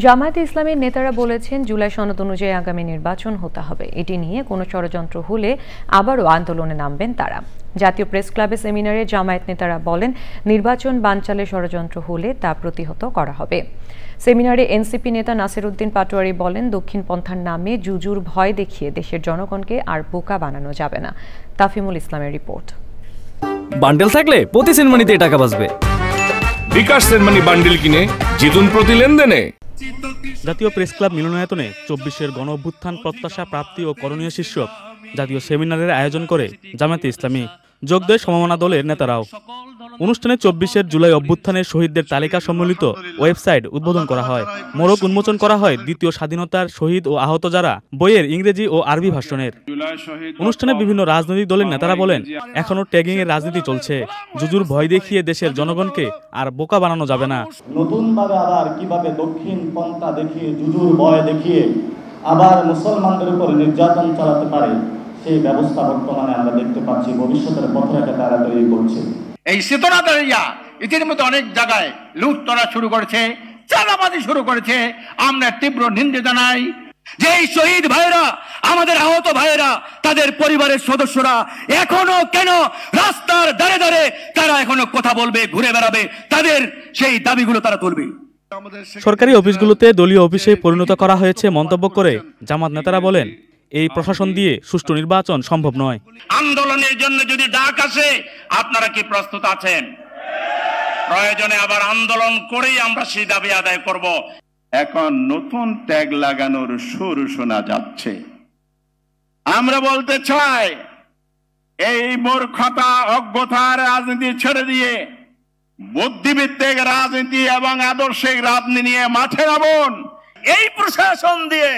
জামায়াতে ইসলামীর নেতারা বলেছেন, জুলাই সনদ অনুযায়ী আগামী নির্বাচন হতে হবে। এটি নিয়ে কোনো ষড়যন্ত্র হলে আবারও আন্দোলনে নামবেন তারা। জাতীয় প্রেস ক্লাবে সেমিনারে জামায়াত নেতারা বলেন, নির্বাচন বানচালে ষড়যন্ত্র হলে তা প্রতিহত করা হবে। সেমিনারে এনসিপি নেতা নাসির উদ্দিন পাটোয়ারি বলেন, দক্ষিণপন্থার নামে জুজুর ভয় দেখিয়ে দেশের জনগণকে আর বোকা বানানো যাবে না। তাফিমুল ইসলামের রিপোর্ট। বান্ডেল থাকলে প্রতি সেনমানিতে টাকা বাঁচবে। বিকাশ সেনমানি বান্ডেল কিনে জিতুন প্রতি লেনদেনে। জাতীয় প্রেস ক্লাব মিলনায়তনে ২৪-এর গণ অভ্যুত্থান প্রত্যাশা, প্রাপ্তি ও করণীয় শীর্ষক জাতীয় সেমিনারের আয়োজন করে জামায়াতে ইসলামী। যোগ দেয় সমমনা দলের নেতারাও। অনুষ্ঠানে ২৪-এর জুলাই অভ্যুত্থানের শহীদদের তালিকা সম্মিলিত ওয়েবসাইট উদ্বোধন করা হয়। মোড়ক উন্মোচন করা হয় দ্বিতীয় স্বাধীনতার শহীদ ও আহত যারা বইয়ের ইংরেজি ও আরবি ভাষণের। অনুষ্ঠানে বিভিন্ন রাজনৈতিক দলের নেতারা বলেন, এখনো ট্যাগিং এর রাজনীতি চলছে। জুজুর ভয় দেখিয়ে দেশের জনগণকে আর বোকা বানানো যাবে না। নতুনভাবে আবার কিভাবে দক্ষিণ পন্থা দেখিয়ে, জুজুর ভয় দেখিয়ে আবার মুসলমানদের উপর নির্যাতন চালাতে পারে, সেই ব্যবস্থা বর্তমানে আমরা দেখতে পাচ্ছি। ভবিষ্যতের পথরেখা তারা তৈরি করছে। এই চেতনা দাঁড়িয়া ইতিমধ্যে অনেক জায়গায় লুটতরা শুরু করেছে, চাঁদাবাজি শুরু করেছে। আমরা তীব্র নিন্দা জানাই যে এই শহীদ ভাইয়েরা, আমাদের আহত ভাইয়েরা, তাদের পরিবারের সদস্যরা এখনো কেন রাস্তার দাঁড়ে দাঁড়ে তারা এখনো কথা বলবে, ঘুরে বেড়াবে, তাদের সেই দাবিগুলো তারা তুলবে। সরকারি অফিসগুলোতে দলীয় অফিসে পরিণত করা হয়েছে মন্তব্য করে জামাত নেতারা বলেন, এই প্রশাসন দিয়ে সুষ্ঠু নির্বাচন সম্ভব নয়। আন্দোলনের জন্য যদি ডাক আসে, আপনারা কি প্রস্তুত আছেন? প্রয়োজনে আবার আন্দোলন করেই আমরা সেই দাবি আদায় করব। এখন নতুন ট্যাগ লাগানোর সুর শোনা যাচ্ছে। আমরা বলতে চাই, এই মূর্খতা, অজ্ঞতার রাজনীতি ছেড়ে দিয়ে বুদ্ধিভিত্তিক রাজনীতি এবং আদর্শিক রাজনীতি নিয়ে মাঠে নামুন। এই প্রশাসন দিয়ে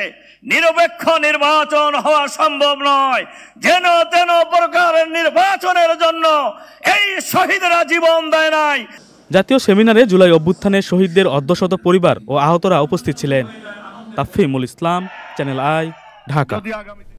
নিরপেক্ষ নির্বাচন হওয়া সম্ভব নয়। যেন তেন প্রকারের নির্বাচনের জন্য এই শহীদরা জীবন দেয় নাই। জাতীয় সেমিনারে জুলাই অভ্যুত্থানের শহীদদের অর্ধশত পরিবার ও আহতরা উপস্থিত ছিলেন। তাফিমুল ইসলাম, চ্যানেল আই, ঢাকা।